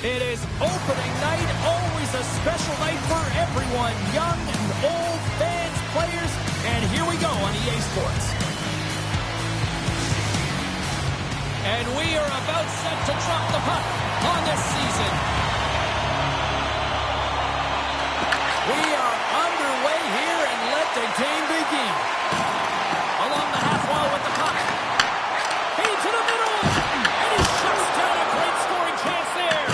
It is opening night, always a special night for everyone, young and old, fans, players, and here we go on EA Sports. And we are about set to drop the puck on this season. We are underway here, and let the game begin. Along the half wall with the puck. Feed to the middle, and he shuts down a great scoring chance there.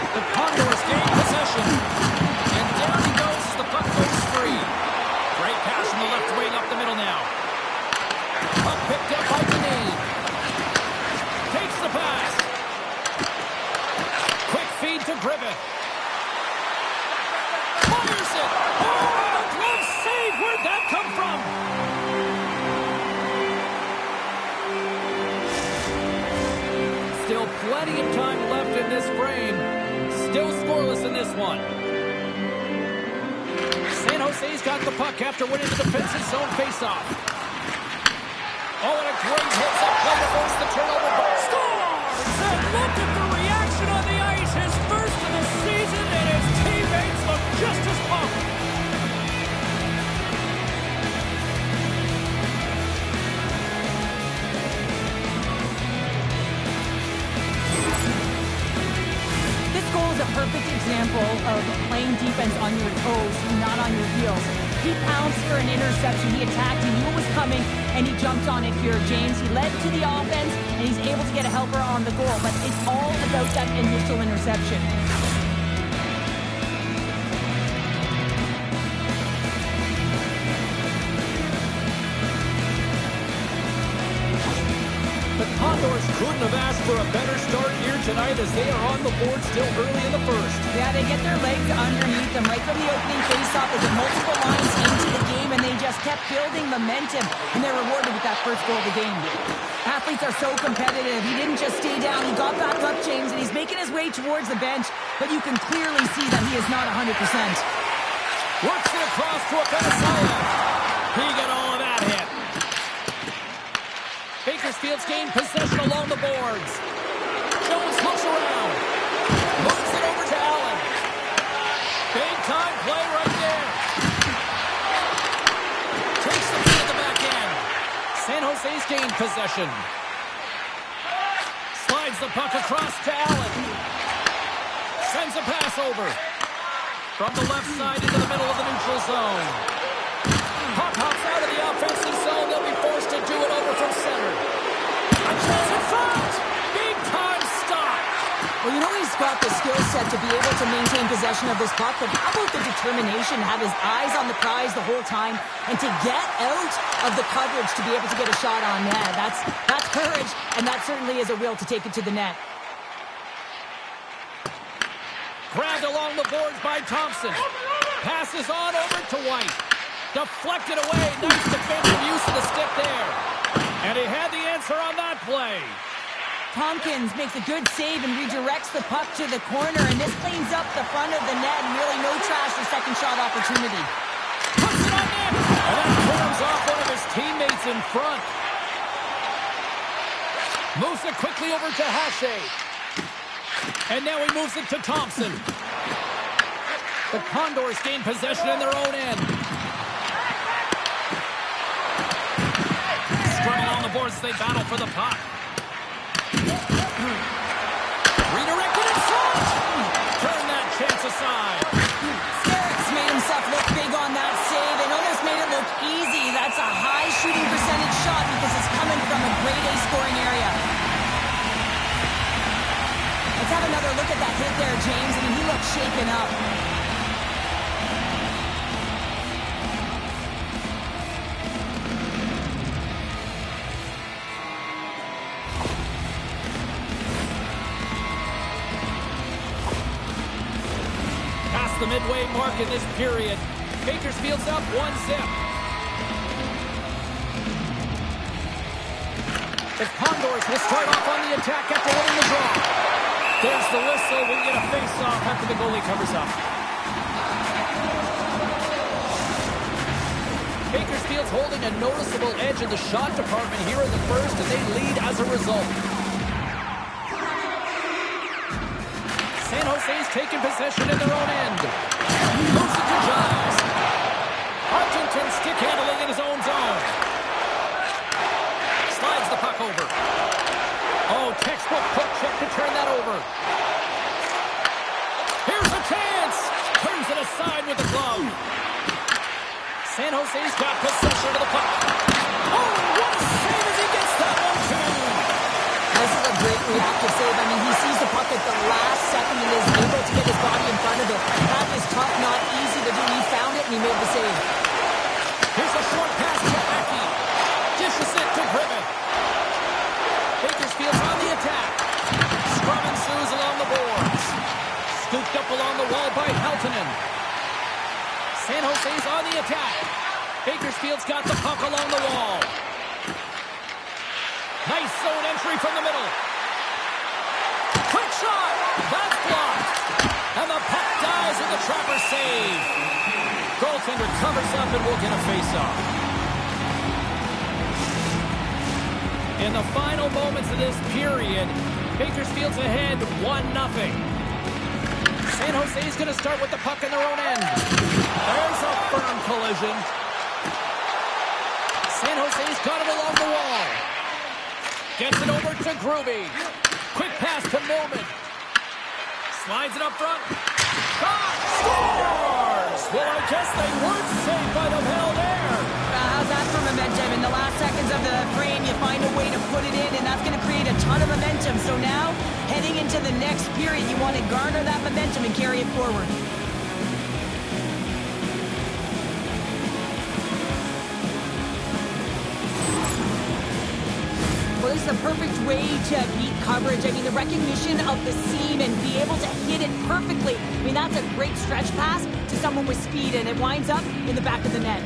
The Condors gain possession, and down he goes as the puck goes free. Great pass from the left wing up the middle now. Puck picked up by Deneen. Takes the pass. Quick feed to Griffith. Fires it. Oh, a glove save. Where'd that come from? Still plenty of time left in this frame. Still scoreless in this one. San Jose's got the puck after winning the defensive zone faceoff. Oh, and a great hits-up play to force the turnover. Scores! And look at the reaction on the ice. His first of the season, and his teammates look just as pumped. This goal is a perfect example of playing defense on your toes, not on your heels. He pounced for an interception. He attacked. He knew it was coming, and he jumped on it here, James. He led to the offense, and he's able to get a helper on the goal. But it's all about that initial interception. The Condors couldn't have asked for a better start here tonight as they are on the board still early in the first. Yeah, they get their legs underneath them right from the opening faceoff. They get multiple lines into the game, and they just kept building momentum, and they're rewarded with that first goal of the game. Athletes are so competitive. He didn't just stay down. He got back up, James, and he's making his way towards the bench, but you can clearly see that he is not 100%. Works it across to a Venezuela. He got all of that hit. Bakersfield's gained possession along the boards. Jones looks around. Moves it over to Allen. Big time play right there. Takes the feed at the back end. San Jose's gained possession. Slides the puck across to Allen. Sends a pass over. From the left side into the middle of the neutral zone. Puck hops out of the offensive zone. They'll be forced to do it over from center. A chance in front. Big time stop. Well, you know he's got the skill set to be able to maintain possession of this puck, but how about the determination, have his eyes on the prize the whole time, and to get out of the coverage to be able to get a shot on net. That's courage, and that certainly is a will to take it to the net. Grabbed along the boards by Thompson. Passes on over to White. Deflected away. Nice defensive use of the stick there. And he had the answer on that play. Tompkins makes a good save and redirects the puck to the corner, and this cleans up the front of the net, and really no trash for second shot opportunity. Puts it on net. And that corners off one of his teammates in front. Moves it quickly over to Hache. And now he moves it to Thompson. The Condors gain possession in their own end. Scrum along the boards as they battle for the puck. Redirected in front. Turn that chance aside. Skerritt's made himself look big on that save and almost made it look easy. That's a high shooting percentage shot because it's coming from a grade A scoring area. Let's have another look at that hit there, James. I mean, he looks shaken up. Past the midway mark in this period. Bakersfield's up 1-0. The Condors will start off on the attack after winning the draw. There's the whistle. We get a face-off after the goalie covers up. Bakersfield's holding a noticeable edge in the shot department here in the first, and they lead as a result. San Jose's taking possession in their own end. Moves it to Giles. Argentin stick handling in his own zone. Slides the puck over. Oh, textbook poke check to turn that over. Here's a chance. Turns it aside with the glove. San Jose's got possession of the puck. Oh, what a save as he gets that one, too. This is a great reactive save. I mean, he sees the puck at the last second and is able to get his body in front of it. That is tough, not easy to do. He found it and he made the save. Here's a short pass to Becky. Dishes it to Griffith. Bakersfield's on the attack. Scrum ensues along the boards. Scooped up along the wall by Heltonen. San Jose's on the attack. Bakersfield's got the puck along the wall. Nice zone entry from the middle. Quick shot. That's blocked. And the puck dies with the Trapper save. Goaltender covers up and will get a face-off. In the final moments of this period, Bakersfield's ahead 1-0. San Jose's going to start with the puck in their own end. There's a firm collision. San Jose's got it along the wall. Gets it over to Groovy. Quick pass to Millman. Slides it up front. Shot! Scores! Well, I guess they weren't safe by the hell there. How's that for momentum? In the last seconds of the frame, you find a way to put it in, and that's going to create a ton of momentum. So now, heading into the next period, you want to garner that momentum and carry it forward. Well, this is the perfect way to beat coverage. I mean, the recognition of the seam and be able to hit it perfectly. I mean, that's a great stretch pass to someone with speed, and it winds up in the back of the net.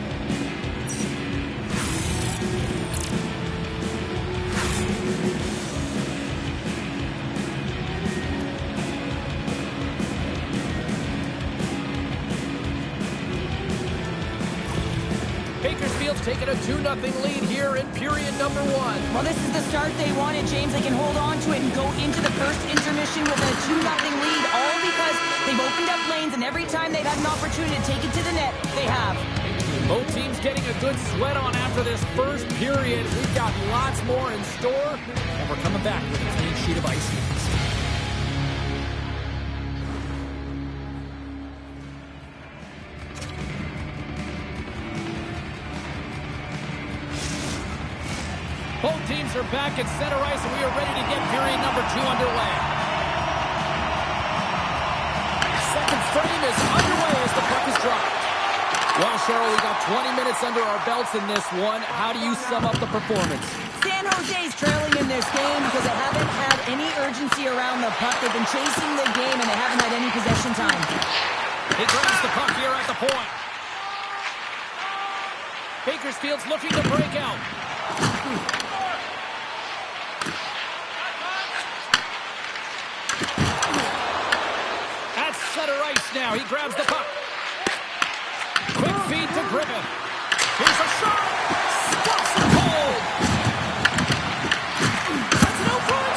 Bakersfield's taking a 2-0 lead here in period number 1. Well, this is the start they wanted, James. They can hold on to it and go into the first intermission with a 2-0 lead, all because they've opened up lanes, and every time they've had an opportunity to take it to the net, they have. Both teams getting a good sweat on after this first period. We've got lots more in store, and we're coming back with a clean sheet of ice. Both teams are back at center ice, and we are ready to get period number 2 underway. Second frame is underway as the puck is dropped. Well, Cheryl, we got 20 minutes under our belts in this one. How do you sum up the performance? San Jose's trailing in this game because they haven't had any urgency around the puck. They've been chasing the game, and they haven't had any possession time. He grabs the puck here at the point. Bakersfield's looking to break out. At center ice now. He grabs the puck. Quick feed to Griffith. Here's a shot. Stops it cold. That's an output.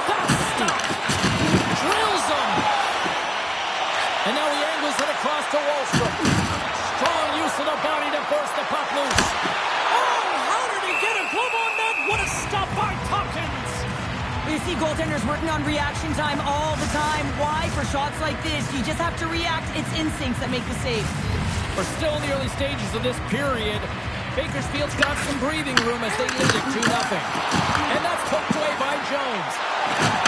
And that's stopped. Drills him. And now he angles it across to Wallstrom. Strong use of the body to force the puck loose. Oh, how did he get a glove on that? What a stop by Tompkins. You see goaltenders working on reaction time all the time. Why? For shots like this, you just have to react. It's instincts that make the save. We're still in the early stages of this period. Bakersfield's got some breathing room as they lead it 2-0. And that's poked away by Jones.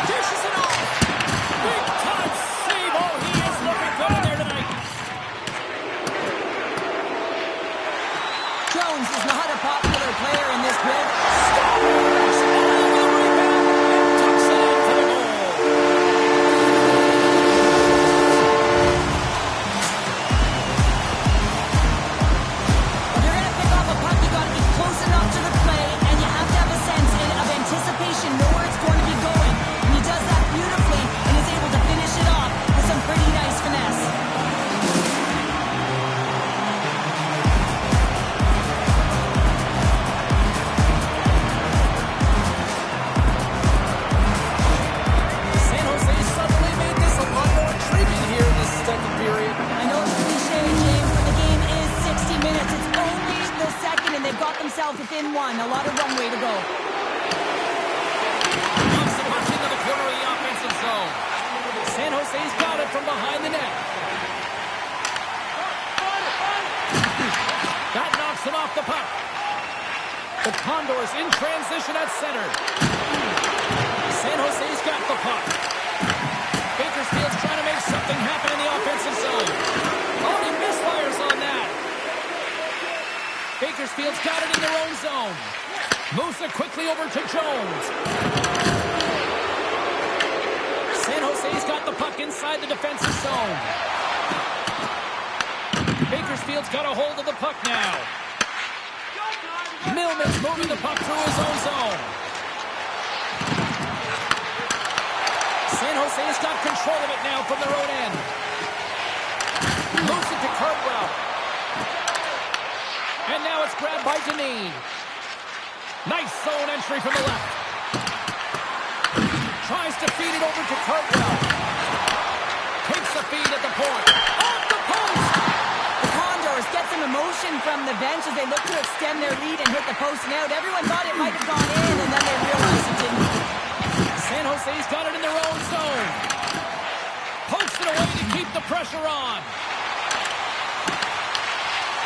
Dishes it off. Big time save. Oh, he is looking good in there tonight. Jones is not a popular player in this grid. Scores! On the rebound and tucks it into the goal. If you're going to pick off a puck, you got to be close enough to the play, and you have to have a sense of anticipation, know where it's going to be going. And he does that beautifully and is able to finish it off. themselves within one. A lot of runway to go. Knocks the puck into the corner of the offensive zone. San Jose's got it from behind the net. That knocks him off the puck. The Condors in transition at center. San Jose's got the puck. Bakersfield's trying to make something happen in the offensive zone. Oh, he misfires on that. Bakersfield's got it in their own zone. Moves it quickly over to Jones. San Jose's got the puck inside the defensive zone. Bakersfield's got a hold of the puck now. Millman's moving the puck through his own zone. San Jose's got control of it now from their own end. Moves it to Cardwell. And now it's grabbed by Deneen. Nice zone entry from the left. Tries to feed it over to Cardwell. Takes the feed at the point. Off the post! The Condors get some emotion from the bench as they look to extend their lead and hit the post and out. Everyone thought it might have gone in, and then they realized it didn't. San Jose's got it in their own zone. Pokes it away to keep the pressure on.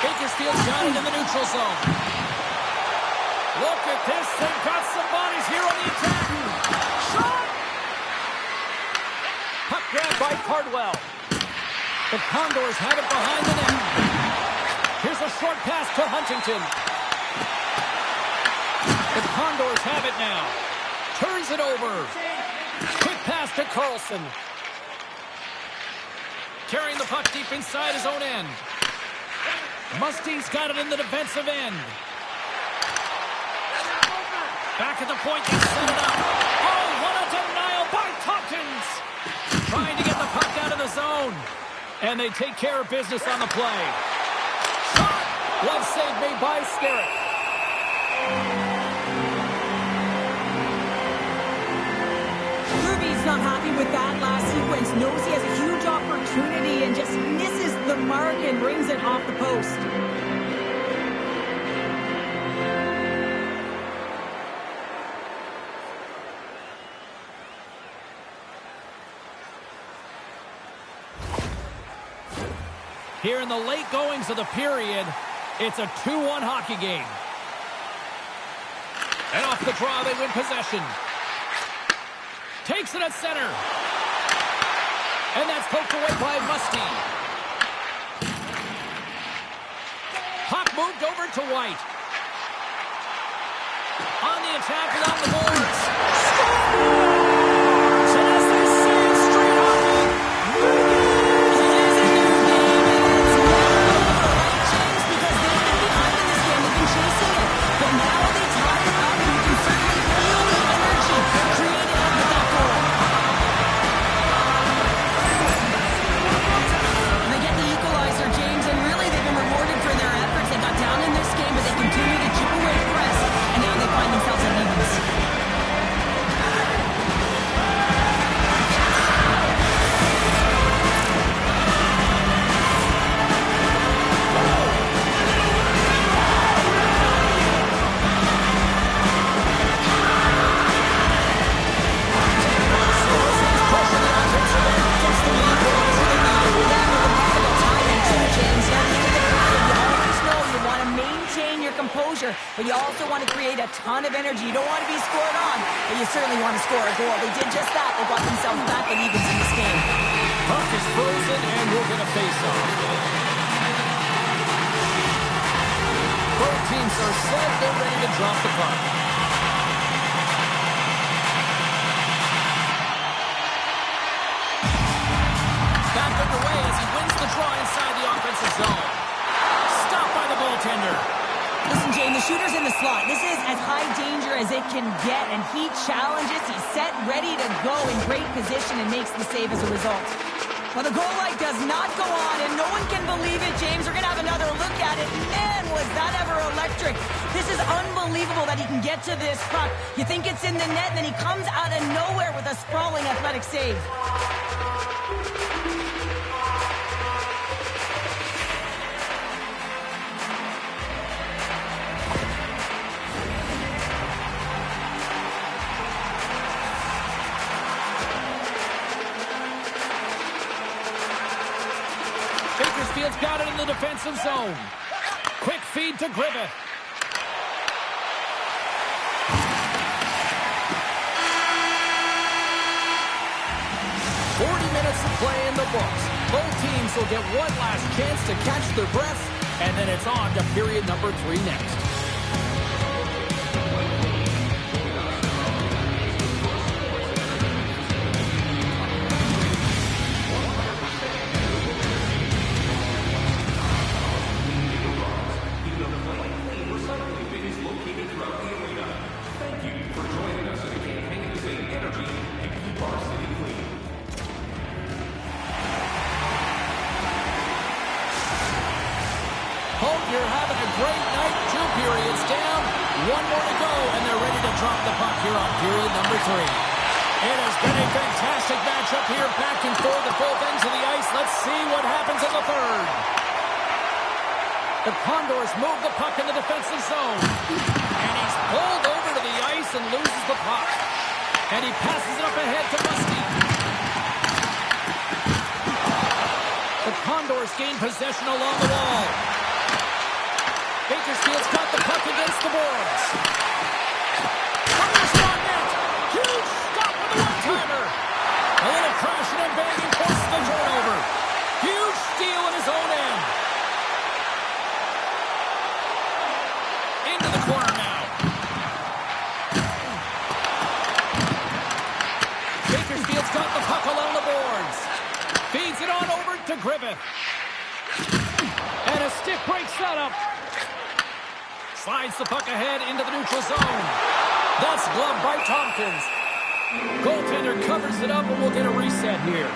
Bakersfield's got it in the neutral zone. Look at this. They've got some bodies here on the attack. Shot! Puck grabbed by Cardwell. The Condors have it behind the net. Here's a short pass to Huntington. The Condors have it now. Turns it over. Quick pass to Carlson. Carrying the puck deep inside his own end. Mustie's got it in the defensive end. Back at the point, they set it up. Oh, what a denial by Tompkins. Trying to get the puck out of the zone. And they take care of business on the play. Shot! Glove save made by Skerritt. Not happy with that last sequence. Knows he has a huge opportunity and just misses the mark and brings it off the post. Here in the late goings of the period, it's a 2-1 hockey game. And off the draw, they win possession. Takes it at center. And that's poked away by Mustie. Puck moved over to White. On the attack along the boards. Scores! And as they say, straight hockey. It is a new game, and it's now the right chance because they've been behind in this game. They've been chasing it. But now they tie it up, and you can certainly feel the energy created with that goal. And they get the equalizer, James, and really they've been rewarded for their efforts. They got down in this game, but they continue to chip away at the rest, and now they find themselves at evens. Composure, but you also want to create a ton of energy. You don't want to be scored on, but you certainly want to score a goal. They did just that. They got themselves back at evens in this game. Puck is frozen, and we're going to face off. Both teams are set. They're ready to drop the puck. Back underway as he wins the draw inside the offensive zone. Stopped by the goaltender. Listen, Jane, the shooter's in the slot. This is as high danger as it can get, and he challenges. He's set, ready to go in great position and makes the save as a result. Well, the goal light does not go on, and no one can believe it, James. We're going to have another look at it. Man, was that ever electric. This is unbelievable that he can get to this puck. You think it's in the net, and then he comes out of nowhere with a sprawling athletic save. Bakersfield's got it in the defensive zone. Quick feed to Griffith. To play in the books. Both teams will get one last chance to catch their breath, and then it's on to period number 3 next. You're having a great night. 2 periods down. 1 more to go, and they're ready to drop the puck here on period number 3. It has been a fantastic matchup here, back and forth at both ends of the ice. Let's see what happens in the third. The Condors move the puck in the defensive zone. And he's pulled over to the ice and loses the puck. And he passes it up ahead to Muskie. The Condors gain possession along the wall. Bakersfield's got the puck against the boards. From the spot net. Huge stop with the one-timer. A little crashing and banging forces the turnover. Huge steal in his own end. Into the corner now. Bakersfield's got the puck along the boards. Feeds it on over to Griffith. And a stick break setup. Slides the puck ahead into the neutral zone. That's gloved by Tompkins. Goaltender covers it up, and we'll get a reset here.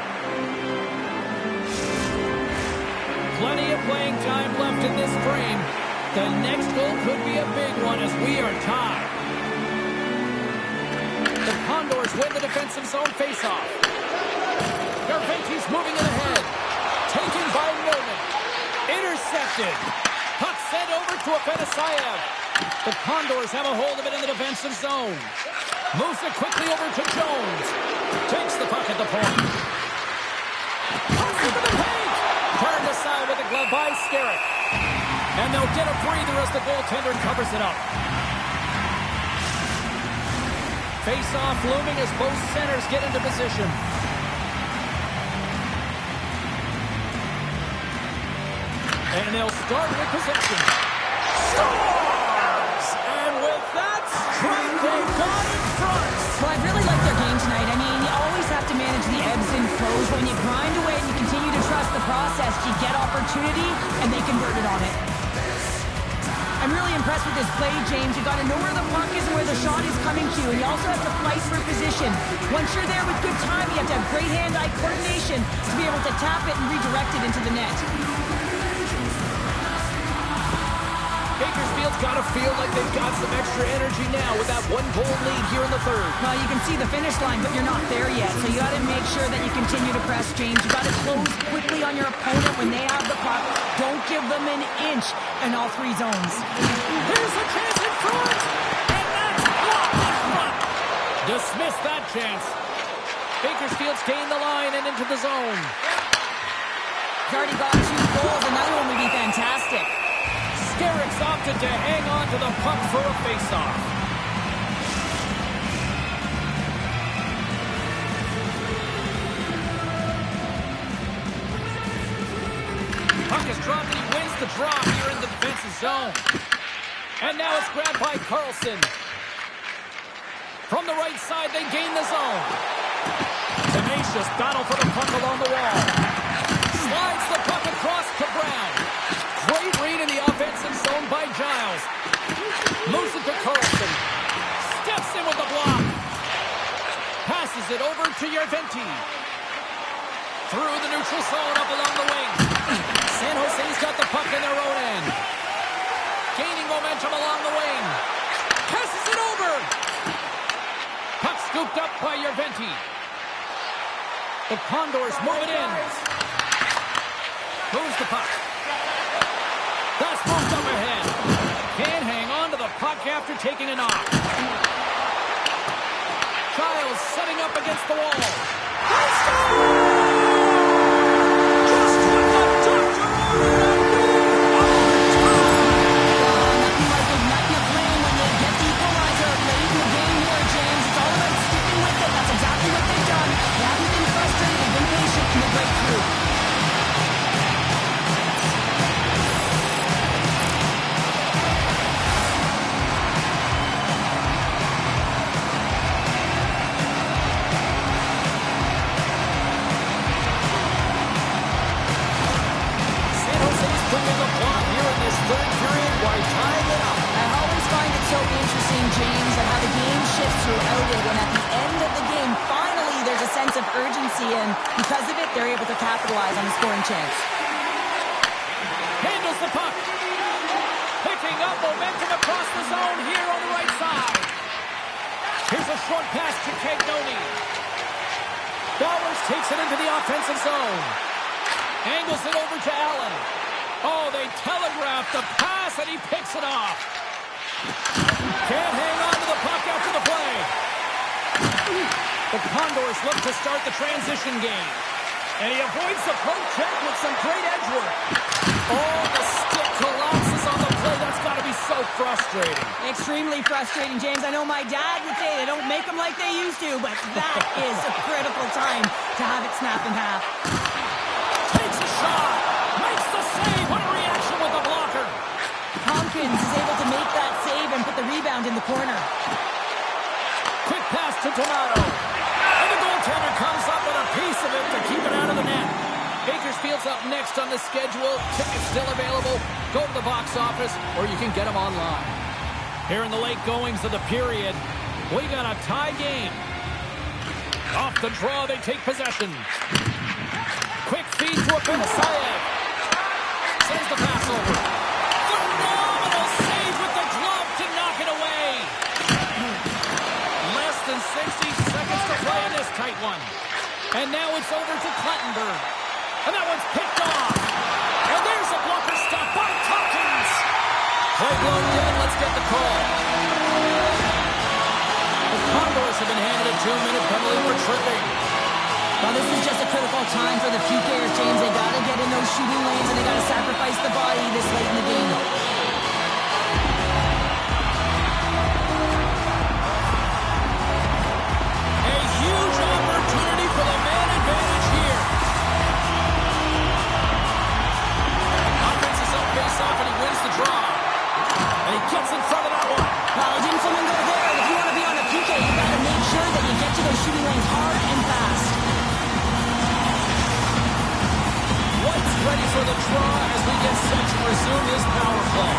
Plenty of playing time left in this frame. The next goal could be a big one as we are tied. The Condors win the defensive zone faceoff. Garventi's moving it ahead. Taken by Norman. Intercepted. Puck sent over to Afanasayev. The Condors have a hold of it in the defensive zone. Moves it quickly over to Jones. Takes the puck at the point. Puck into the paint. Turned aside with a glove by Skerritt. And they'll get a breather as the goaltender covers it up. Face-off looming as both centers get into position. And they'll start with possession. Scores! And with that strike, they got in front. Well, I really like their game tonight. I mean, you always have to manage the ebbs and flows. When you grind away and you continue to trust the process, you get opportunity, and they converted on it. I'm really impressed with this play, James. You got to know where the puck is and where the shot is coming to, and you also have to fight for position. Once you're there with good time, you have to have great hand-eye coordination to be able to tap it and redirect it into the net. Bakersfield's got to feel like they've got some extra energy now with that 1-goal lead here in the third. Well, you can see the finish line, but you're not there yet. So you got to make sure that you continue to press, James. You got to close quickly on your opponent when they have the puck. Don't give them an inch in all 3 zones. Here's a chance in front, and that's blocked in front. Dismiss that chance. Bakersfield's gained the line and into the zone. He's already got 2 goals. Another one would be fantastic. Skerritt's opted to hang on to the puck for a face-off. Puck is dropped and he wins the draw here in the defensive zone. And now it's grabbed by Carlson. From the right side, they gain the zone. Tenacious battle for the puck along the wall. Slides the puck across to Brown. Great read in the offensive zone by Giles. Moves it to Carlson. Steps in with the block. Passes it over to Yarventi. Through the neutral zone, up along the wing. San Jose's got the puck in their own end. Gaining momentum along the wing. Passes it over. Puck scooped up by Yarventi. The Condors move it in. Moves the puck. That's moved up ahead. Can't hang on to the puck after taking a knock. Giles setting up against the wall. Just what the doctor third period by tying it up. I always find it so interesting, James, and how the game shifts throughout it. And at the end of the game, finally, there's a sense of urgency, and because of it, they're able to capitalize on the scoring chance. Handles the puck. Picking up momentum across the zone here on the right side. Here's a short pass to Cagnoni. Bowers takes it into the offensive zone. Angles it over to Allen. Oh, they telegraphed the pass, and he picks it off. Can't hang on to the puck after the play. The Condors look to start the transition game. And he avoids the poke check with some great edge work. Oh, the stick collapses on the play. That's got to be so frustrating. Extremely frustrating, James. I know my dad would say they don't make them like they used to, but that is a critical time to have it snap in half. Takes a shot. Makes the save. What a reaction with the blocker. Tompkins is able to make that save and put the rebound in the corner. Quick pass to Donato. And the goaltender comes up with a piece of it to keep it out of the net. Bakersfield's up next on the schedule. Tickets still available. Go to the box office, or you can get them online. Here in the late goings of the period, we got a tie game. Off the draw, they take possession. Quick feed to Abimasayev. Sends the pass over. Phenomenal save with the glove to knock it away. Less than 60 seconds to play in this tight one. And now it's over to Clattenburg. And that one's picked off. And there's a blocker stop by Tompkins. Play blown dead. Let's get the call. The Condors have been handed a 2-minute penalty for tripping. Well, this is just a critical time for the PKers, James. They got to get in those shooting lanes, and they got to sacrifice the body this late in the game. A huge opportunity for the man advantage here. Offense is up face-off, and he wins the draw. And he gets in front of that one. Well, didn't someone go there? If you want to be on a PK, you got to make sure that you get to those shooting lanes hard and fast. White's ready for the draw as we get set to resume his power play.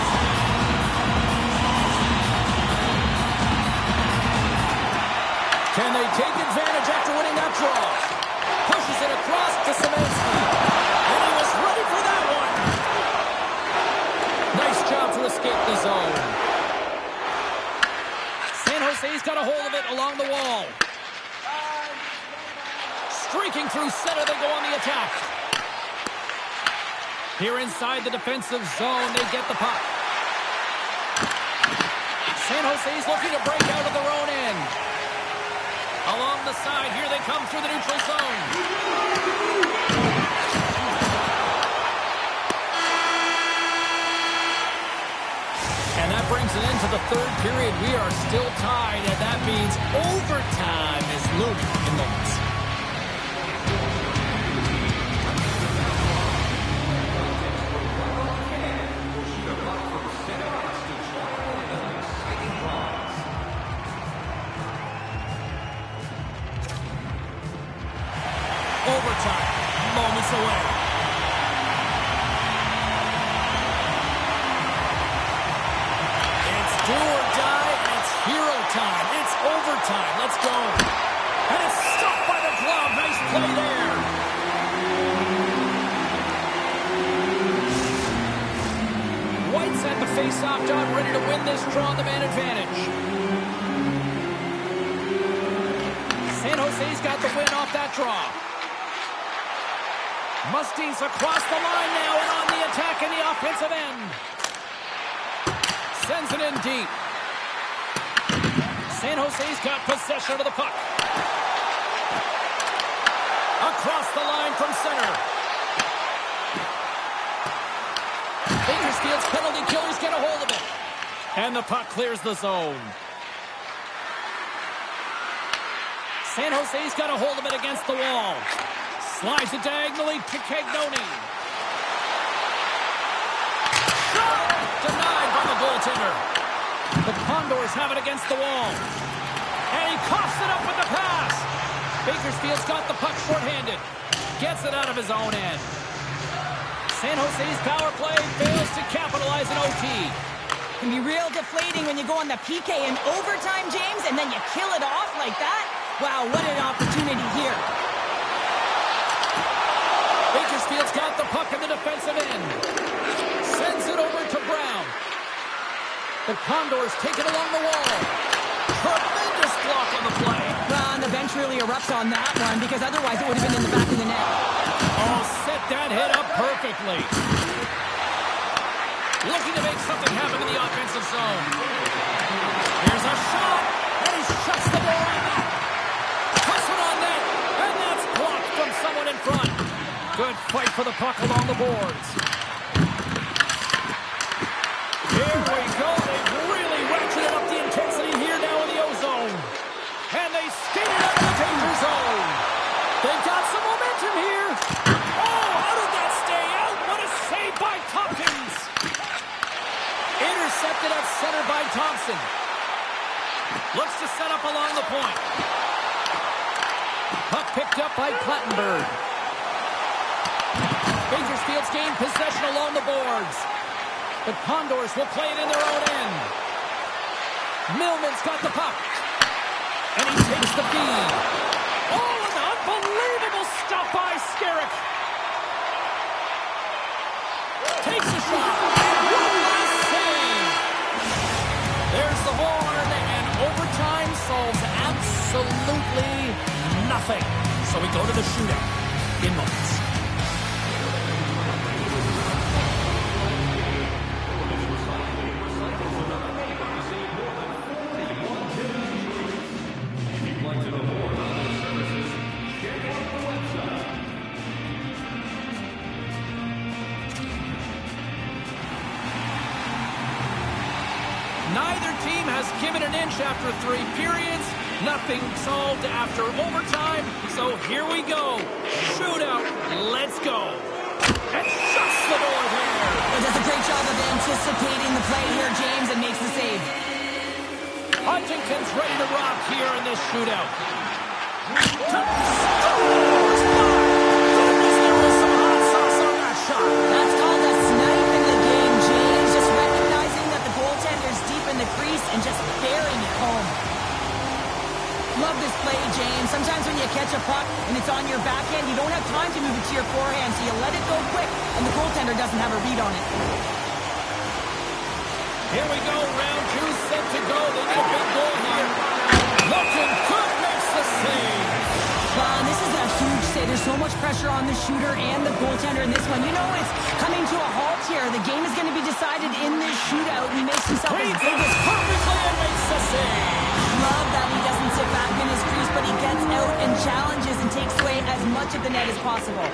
Can they take advantage after winning that draw? Pushes it across to Szymanski. And he was ready for that one. Nice job to escape the zone. San Jose's got a hold of it along the wall. Streaking through center, they go on the attack. Here inside the defensive zone, they get the puck. San Jose's looking to break out of their own end. Along the side, here they come through the neutral zone. And that brings an end to the third period. We are still tied, and that means overtime is looming in moments. Overtime, moments away. It's do or die, and it's hero time. It's overtime. Let's go. And it's stopped by the glove. Nice play there. White's at the face-off dot, ready to win this draw, the man advantage. San Jose's got the win off that draw. Mustine's across the line now and on the attack in the offensive end. Sends it in deep. San Jose's got possession of the puck. Across the line from center. Bakersfield's penalty killers get a hold of it. And the puck clears the zone. San Jose's got a hold of it against the wall. Slides it diagonally to Cagnoni. Shot! Denied by the goaltender. The Condors have it against the wall. And he coughs it up with the pass. Bakersfield's got the puck shorthanded. Gets it out of his own end. San Jose's power play fails to capitalize in OT. It can be real deflating when you go on the PK in overtime, James, and then you kill it off like that. Wow, what an opportunity here. Bakersfield's got the puck in the defensive end. Sends it over to Brown. The Condors take it along the wall. Tremendous block on the play. Well, and the bench really erupts on that one because otherwise it would have been in the back of the net. Oh, set that hit up perfectly. Looking to make something happen in the offensive zone. Here's a shot, and he shuts the door on that. Puts it on net, and that's blocked from someone in front. Good fight for the puck along the boards. Here we go. They've really ratcheted up the intensity here now in the O-zone. And they skated out of the danger zone. They've got some momentum here. Oh, how did that stay out? What a save by Tompkins. Intercepted at center by Thompson. Looks to set up along the point. Puck picked up by Plattenberg. Bakersfield's gained possession along the boards. The Condors will play it in their own end. Millman's got the puck. And he takes the feed. Oh, an unbelievable stop by Skerrick. Takes a shot. What a save. There's the horn, and overtime solves absolutely nothing. So we go to the shootout in moments. Neither team has given an inch after 3 periods. Nothing solved after overtime. So here we go. Shootout. Let's go. And shuts the door there. It does a great job of anticipating the play here, James, and makes the save. Huntington's ready to rock here in this shootout. Goodness, there was some hot sauce on that shot. That's called a snipe in the game, James. Just recognizing that the goaltender's deep in the crease and just burying it home. Love this play, James. Sometimes when you catch a puck and it's on your backhand, you don't have time to move it to your forehand, so you let it go quick, and the goaltender doesn't have a read on it. Here we go, round 2 set to go. They need a big goal here. Looking good, makes the save. And this is a huge save. There's so much pressure on the shooter and the goaltender in this one. You know it's coming to a halt here. The game is going to be decided in this shootout. He makes himself Reads as big this as perfectly and makes the save. Love that he doesn't sit back in his crease, but he gets out and challenges and takes away as much of the net as possible.